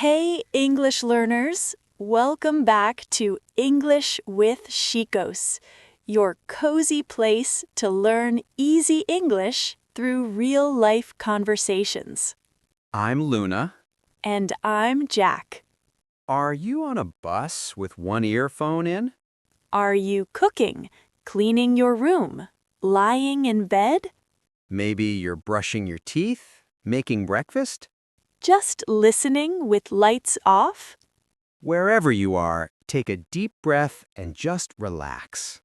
Hey, English learners! Welcome back to English with Chicos, your cozy place to learn easy English through real-life conversations. I'm Luna. And I'm Jack. Are you on a bus with one earphone in? Are you cooking, cleaning your room, lying in bed? Maybe you're brushing your teeth, making breakfast? Just listening with lights off? Wherever you are, take a deep breath and just relax.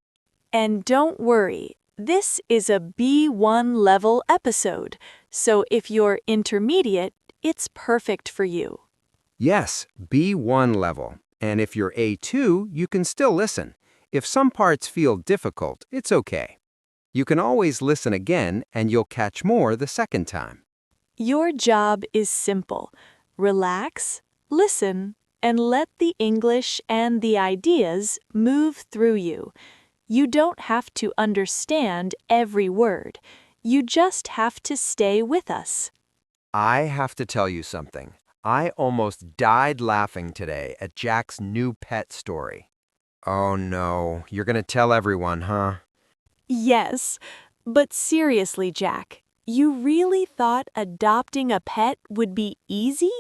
And don't worry, this is a B1 level episode, so if you're intermediate, it's perfect for you. Yes, B1 level. And if you're A2, you can still listen. If some parts feel difficult, it's okay. You can always listen again and you'll catch more the second time. Your job is simple. Relax, listen, and let the English and the ideas move through you. You don't have to understand every word. You just have to stay with us. I have to tell you something. I almost died laughing today at Jack's new pet story. Oh no, you're gonna tell everyone, huh? Yes, but seriously, Jack, you really thought adopting a pet would be easy?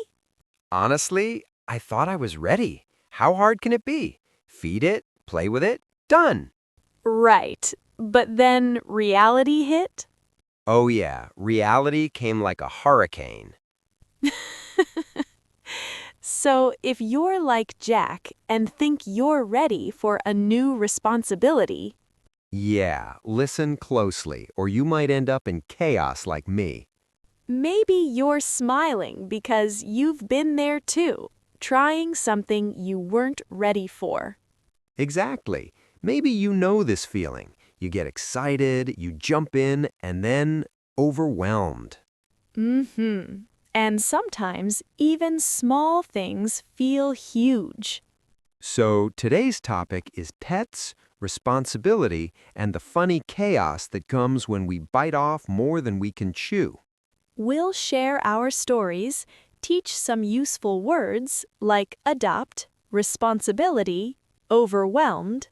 Honestly, I thought I was ready. How hard can it be? Feed it, play with it, done. Right, but then reality hit? Oh yeah, reality came like a hurricane. So if you're like Jack and think you're ready for a new responsibility, Yeah, listen closely, or you might end up in chaos like me. maybe you're smiling because you've been there too, trying something you weren't ready for. Exactly. Maybe you know this feeling. You get excited, you jump in, and then overwhelmed. Mm-hmm. And sometimes even small things feel huge. So today's topic is pets, responsibility, and the funny chaos that comes when we bite off more than we can chew. We'll share our stories, teach some useful words like adopt, responsibility, overwhelmed,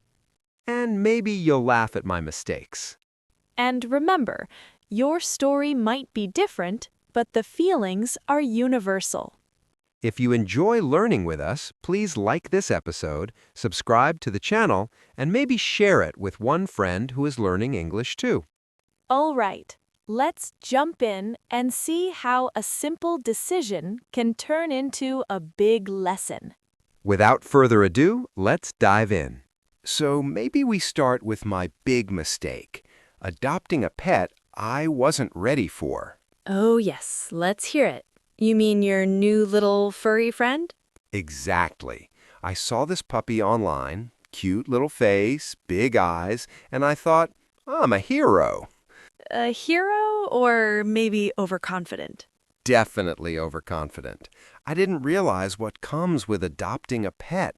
And maybe you'll laugh at my mistakes. and remember, your story might be different, but the feelings are universal. If you enjoy learning with us, please like this episode, subscribe to the channel, and maybe share it with one friend who is learning English too. All right, let's jump in and see how a simple decision can turn into a big lesson. Without further ado, let's dive in. So maybe we start with my big mistake, adopting a pet I wasn't ready for. Oh, yes, let's hear it. You mean your new little furry friend? Exactly. I saw this puppy online, cute little face, big eyes, and I thought, I'm a hero. A hero or maybe overconfident? Definitely overconfident. I didn't realize what comes with adopting a pet.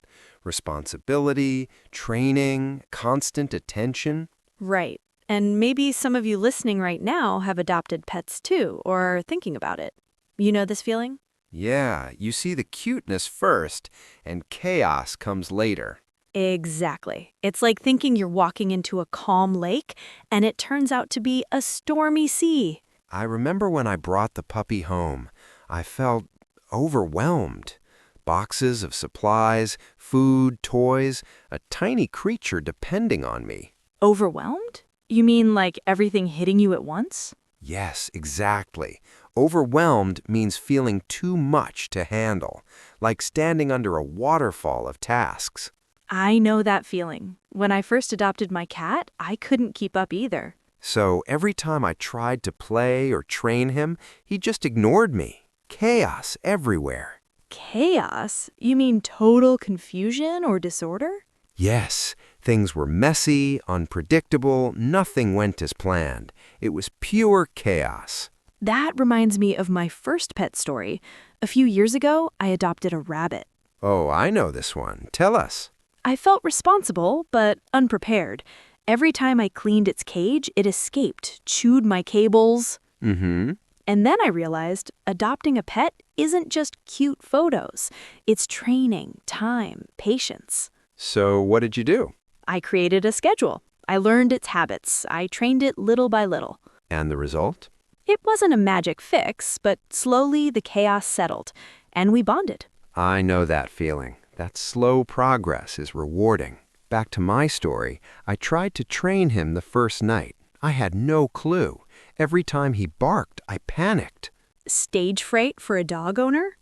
Responsibility, training, constant attention. Right. And maybe some of you listening right now have adopted pets too, or are thinking about it. You know this feeling? Yeah, you see the cuteness first, and chaos comes later. Exactly. It's like thinking you're walking into a calm lake, and it turns out to be a stormy sea. I remember when I brought the puppy home, I felt overwhelmed. Boxes of supplies, food, toys, a tiny creature depending on me. Overwhelmed? You mean like everything hitting you at once? Yes, exactly. Overwhelmed means feeling too much to handle, like standing under a waterfall of tasks. I know that feeling. When I first adopted my cat, I couldn't keep up either. So every time I tried to play or train him, he just ignored me. Chaos everywhere. Chaos? You mean total confusion or disorder? Yes, things were messy, unpredictable, nothing went as planned. It was pure chaos. That reminds me of my first pet story. A few years ago, I adopted a rabbit. Oh, I know this one. Tell us. I felt responsible, but unprepared. Every time I cleaned its cage, it escaped, chewed my cables. Mm-hmm. And then I realized adopting a pet isn't just cute photos. It's training, time, patience. So what did you do? I created a schedule. I learned its habits. I trained it little by little. And the result? It wasn't a magic fix, but slowly the chaos settled, and we bonded. I know that feeling. That slow progress is rewarding. Back to my story, I tried to train him the first night. I had no clue. Every time he barked, I panicked. Stage fright for a dog owner?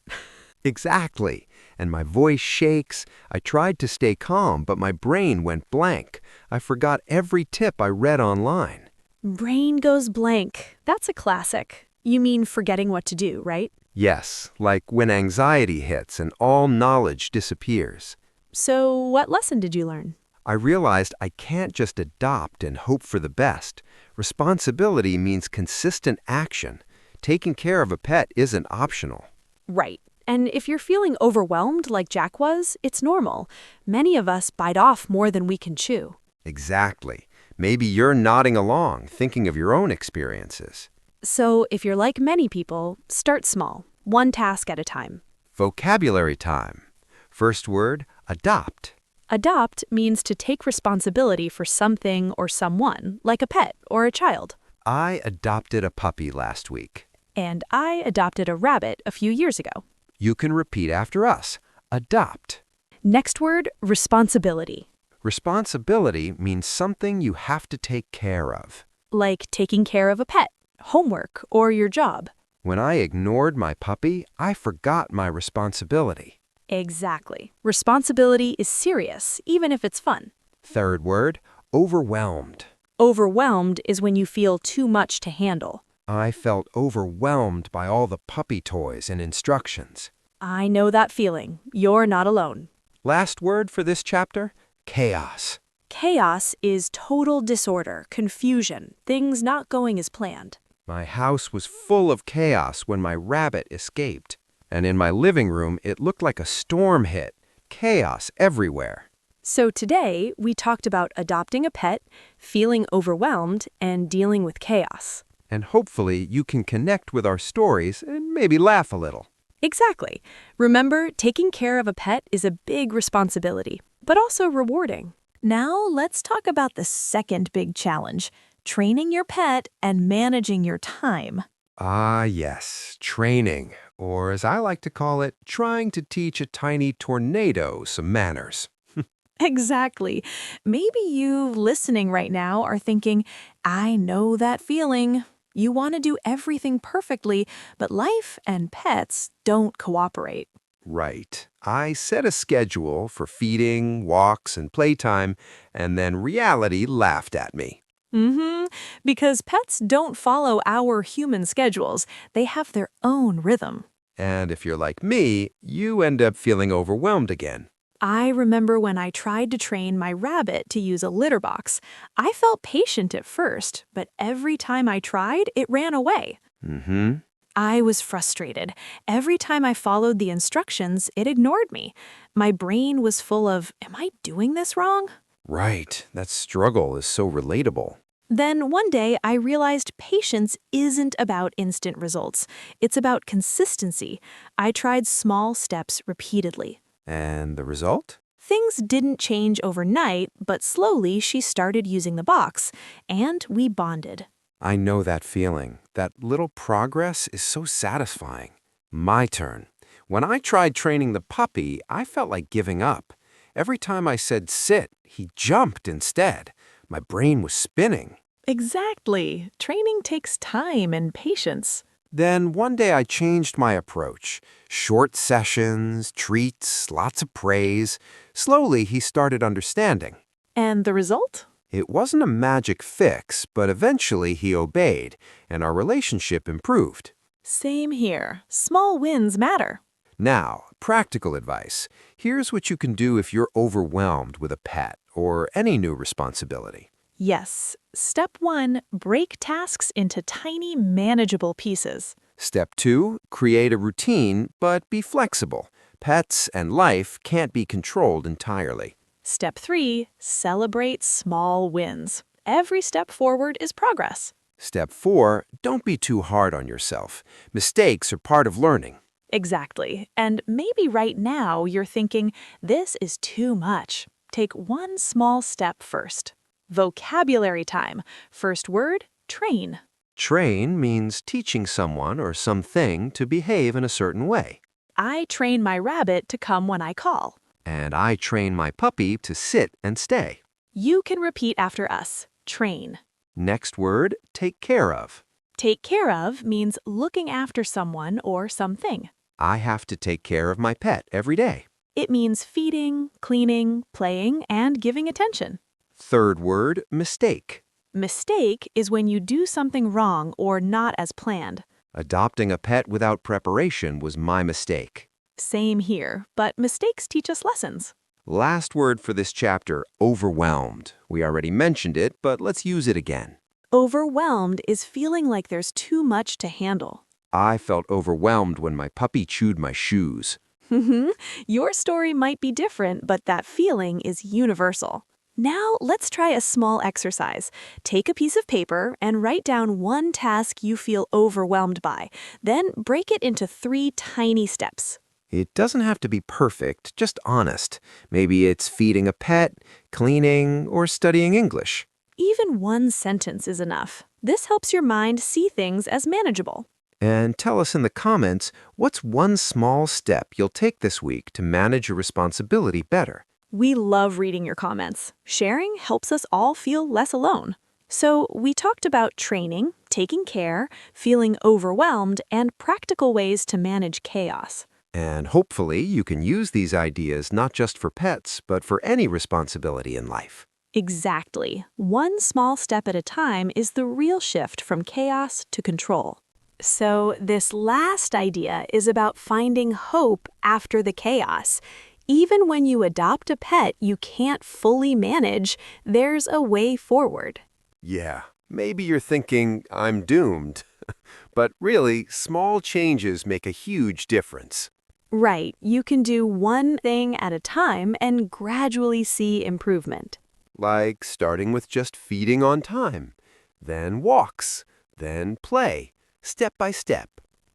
Exactly. And my voice shakes. I tried to stay calm, but my brain went blank. I forgot every tip I read online. Brain goes blank. That's a classic. You mean forgetting what to do, right? Yes, like when anxiety hits and all knowledge disappears. So, what lesson did you learn? I realized I can't just adopt and hope for the best. Responsibility means consistent action. Taking care of a pet isn't optional. Right. And if you're feeling overwhelmed like Jack was, it's normal. Many of us bite off more than we can chew. Exactly. Maybe you're nodding along, thinking of your own experiences. So, if you're like many people, start small, one task at a time. Vocabulary time. First word, adopt. Adopt means to take responsibility for something or someone, like a pet or a child. I adopted a puppy last week. And I adopted a rabbit a few years ago. You can repeat after us. Adopt. Next word, responsibility. Responsibility means something you have to take care of. Like taking care of a pet, homework, or your job. When I ignored my puppy, I forgot my responsibility. Exactly. Responsibility is serious, even if it's fun. Third word, overwhelmed. Overwhelmed is when you feel too much to handle. I felt overwhelmed by all the puppy toys and instructions. I know that feeling. You're not alone. Last word for this chapter, chaos. Chaos is total disorder, confusion, things not going as planned. My house was full of chaos when my rabbit escaped. And in my living room, it looked like a storm hit. Chaos everywhere. So today, we talked about adopting a pet, feeling overwhelmed, and dealing with chaos. And hopefully you can connect with our stories and maybe laugh a little. Exactly. Remember, taking care of a pet is a big responsibility, but also rewarding. Now, let's talk about the second big challenge, training your pet and managing your time. Ah, yes, training, or as I like to call it, trying to teach a tiny tornado some manners. Exactly. Maybe you listening right now are thinking, I know that feeling. You want to do everything perfectly, but life and pets don't cooperate. Right. I set a schedule for feeding, walks, and playtime, and then reality laughed at me. Because pets don't follow our human schedules. They have their own rhythm. And if you're like me, you end up feeling overwhelmed again. I remember when I tried to train my rabbit to use a litter box. I felt patient at first, but every time I tried, it ran away. I was frustrated. Every time I followed the instructions, it ignored me. My brain was full of, am I doing this wrong? Right. That struggle is so relatable. Then one day I realized patience isn't about instant results. It's about consistency. I tried small steps repeatedly. And the result? Things didn't change overnight, but slowly she started using the box, and we bonded. I know that feeling. That little progress is so satisfying. My turn. When I tried training the puppy, I felt like giving up. Every time I said sit, he jumped instead. My brain was spinning. Exactly. Training takes time and patience. Then one day I changed my approach. Short sessions, treats, lots of praise. Slowly he started understanding. And the result? It wasn't a magic fix, but eventually he obeyed, and our relationship improved. Same here. Small wins matter. Now, practical advice. Here's what you can do if you're overwhelmed with a pet or any new responsibility. Yes. Step 1, break tasks into tiny, manageable pieces. Step 2, create a routine, but be flexible. Pets and life can't be controlled entirely. Step 3, celebrate small wins. Every step forward is progress. Step 4, don't be too hard on yourself. Mistakes are part of learning. Exactly. And maybe right now you're thinking, this is too much. Take one small step first. Vocabulary time. First word, train. Train means teaching someone or something to behave in a certain way. I train my rabbit to come when I call. And I train my puppy to sit and stay. You can repeat after us. Train. Next word, take care of. Take care of means looking after someone or something. I have to take care of my pet every day. It means feeding, cleaning, playing, and giving attention. Third word, mistake. Mistake is when you do something wrong or not as planned. Adopting a pet without preparation was my mistake. Same here, but mistakes teach us lessons. Last word for this chapter, overwhelmed. We already mentioned it, but let's use it again. Overwhelmed is feeling like there's too much to handle. I felt overwhelmed when my puppy chewed my shoes. Your story might be different, but that feeling is universal. Now, let's try a small exercise. Take a piece of paper and write down one task you feel overwhelmed by. Then break it into 3 tiny steps. It doesn't have to be perfect, just honest. Maybe it's feeding a pet, cleaning, or studying English. Even one sentence is enough. This helps your mind see things as manageable. And tell us in the comments, what's one small step you'll take this week to manage your responsibility better? We love reading your comments. Sharing helps us all feel less alone. So we talked about training, taking care, feeling overwhelmed, and practical ways to manage chaos. And hopefully you can use these ideas not just for pets, but for any responsibility in life. Exactly. One small step at a time is the real shift from chaos to control. So this last idea is about finding hope after the chaos. Even when you adopt a pet you can't fully manage, there's a way forward. Yeah, maybe you're thinking, I'm doomed. But really, small changes make a huge difference. Right, you can do one thing at a time and gradually see improvement. Like starting with just feeding on time, then walks, then play, step by step.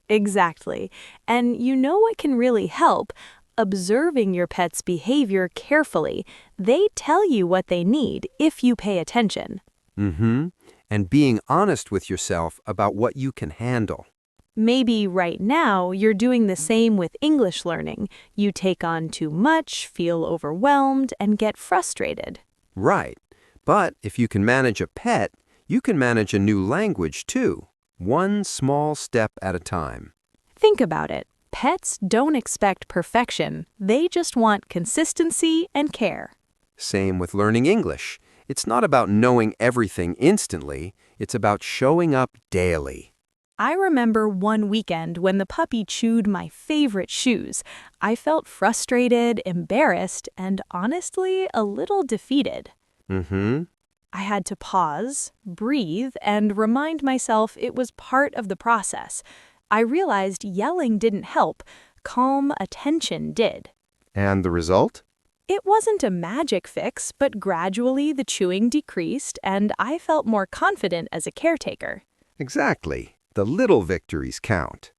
Exactly. And you know what can really help? Observing your pet's behavior carefully. They tell you what they need if you pay attention. And being honest with yourself about what you can handle. Maybe right now you're doing the same with English learning. You take on too much, feel overwhelmed, and get frustrated. Right. But if you can manage a pet, you can manage a new language too. One small step at a time. Think about it. Pets don't expect perfection. They just want consistency and care. Same with learning English. It's not about knowing everything instantly. It's about showing up daily. I remember one weekend when the puppy chewed my favorite shoes. I felt frustrated, embarrassed, and honestly a little defeated. I had to pause, breathe, and remind myself it was part of the process. I realized yelling didn't help. Calm attention did. And the result? It wasn't a magic fix, but gradually the chewing decreased and I felt more confident as a caretaker. Exactly. The little victories count.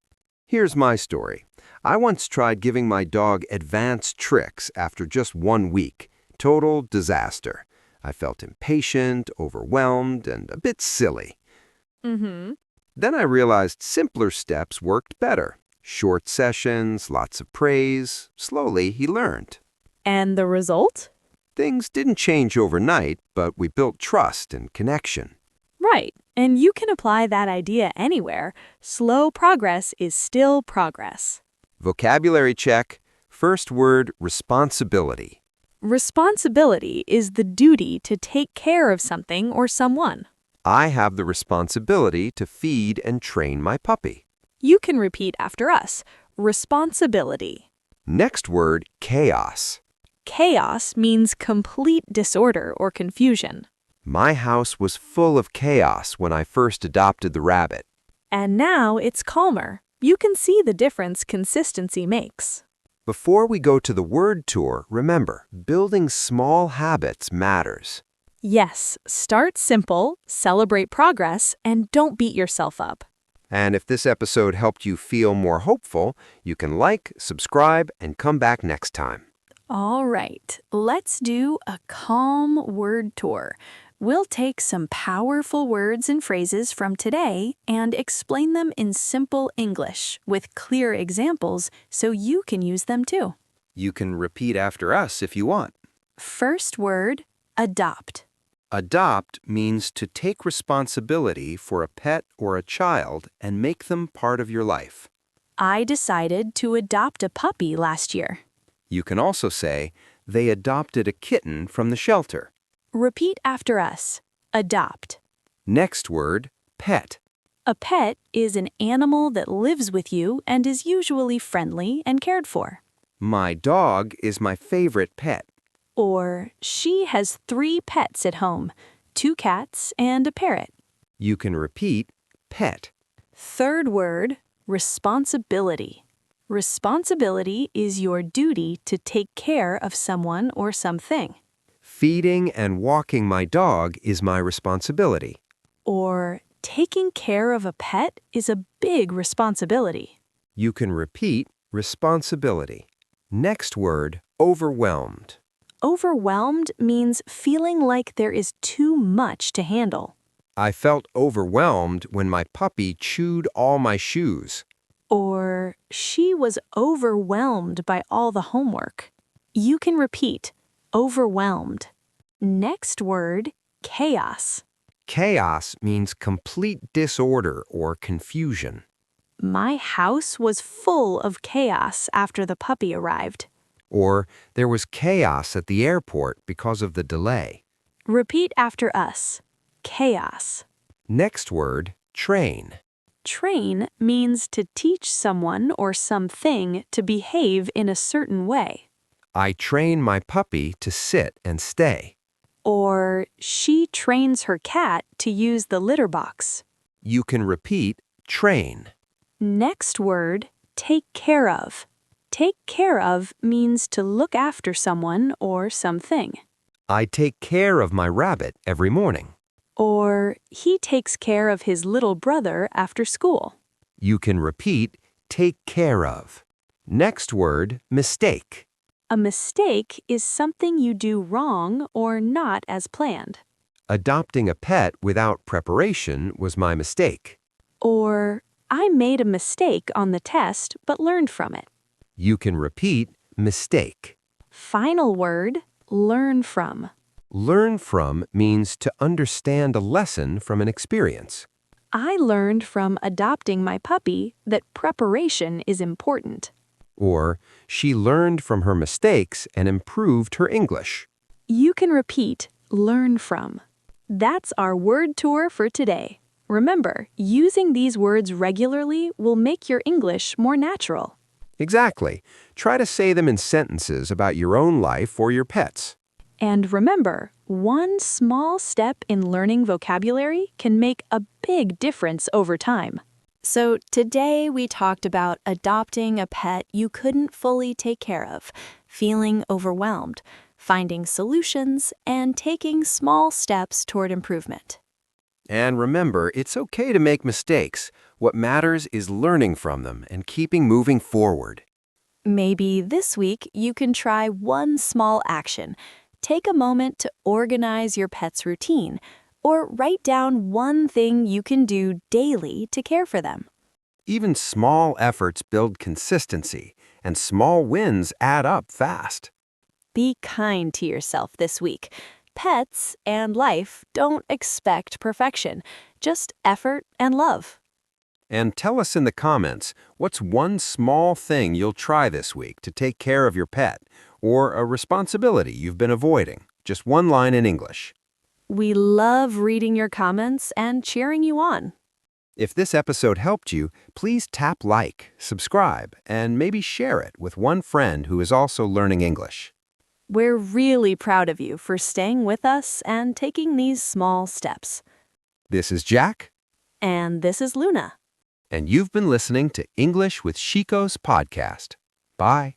Here's my story. I once tried giving my dog advanced tricks after just 1 week. Total disaster. I felt impatient, overwhelmed, and a bit silly. Then I realized simpler steps worked better. Short sessions, lots of praise. Slowly, he learned. And the result? Things didn't change overnight, but we built trust and connection. Right. And you can apply that idea anywhere. Slow progress is still progress. Vocabulary check. First word, responsibility. Responsibility is the duty to take care of something or someone. I have the responsibility to feed and train my puppy. You can repeat after us. Responsibility. Next word, chaos. Chaos means complete disorder or confusion. My house was full of chaos when I first adopted the rabbit. And now it's calmer. You can see the difference consistency makes. Before we go to the word tour, remember, building small habits matters. Yes, start simple, celebrate progress, and don't beat yourself up. And if this episode helped you feel more hopeful, you can like, subscribe, and come back next time. All right, let's do a calm word tour. We'll take some powerful words and phrases from today and explain them in simple English with clear examples so you can use them too. You can repeat after us if you want. First word, adopt. Adopt means to take responsibility for a pet or a child and make them part of your life. I decided to adopt a puppy last year. You can also say, they adopted a kitten from the shelter. Repeat after us. Adopt. Next word, pet. A pet is an animal that lives with you and is usually friendly and cared for. My dog is my favorite pet. Or, she has 3 pets at home, 2 cats and a parrot. You can repeat, pet. Third word, responsibility. Responsibility is your duty to take care of someone or something. Feeding and walking my dog is my responsibility. Or, taking care of a pet is a big responsibility. You can repeat, responsibility. Next word, overwhelmed. Overwhelmed means feeling like there is too much to handle. I felt overwhelmed when my puppy chewed all my shoes. Or, she was overwhelmed by all the homework. You can repeat, overwhelmed. Next word, chaos. Chaos means complete disorder or confusion. My house was full of chaos after the puppy arrived. Or there was chaos at the airport because of the delay. Repeat after us. Chaos. Next word, train. Train means to teach someone or something to behave in a certain way. I train my puppy to sit and stay. Or, she trains her cat to use the litter box. You can repeat, train. Next word, take care of. Take care of means to look after someone or something. I take care of my rabbit every morning. Or, he takes care of his little brother after school. You can repeat, take care of. Next word, mistake. A mistake is something you do wrong or not as planned. Adopting a pet without preparation was my mistake. Or, I made a mistake on the test but learned from it. You can repeat, mistake. Final word, learn from. Learn from means to understand a lesson from an experience. I learned from adopting my puppy that preparation is important. Or, she learned from her mistakes and improved her English. You can repeat, learn from. That's our word tour for today. Remember, using these words regularly will make your English more natural. Exactly. Try to say them in sentences about your own life or your pets. And remember, one small step in learning vocabulary can make a big difference over time. So today we talked about adopting a pet you couldn't fully take care of, feeling overwhelmed, finding solutions, and taking small steps toward improvement. And remember, it's okay to make mistakes. What matters is learning from them and keeping moving forward. Maybe this week you can try one small action. Take a moment to organize your pet's routine, or write down one thing you can do daily to care for them. Even small efforts build consistency, and small wins add up fast. Be kind to yourself this week. Pets and life don't expect perfection, just effort and love. And tell us in the comments, what's one small thing you'll try this week to take care of your pet, or a responsibility you've been avoiding? Just one line in English. We love reading your comments and cheering you on. If this episode helped you, please tap like, subscribe, and maybe share it with one friend who is also learning English. We're really proud of you for staying with us and taking these small steps. This is Jack. And this is Luna. And you've been listening to English with Chico's podcast. Bye.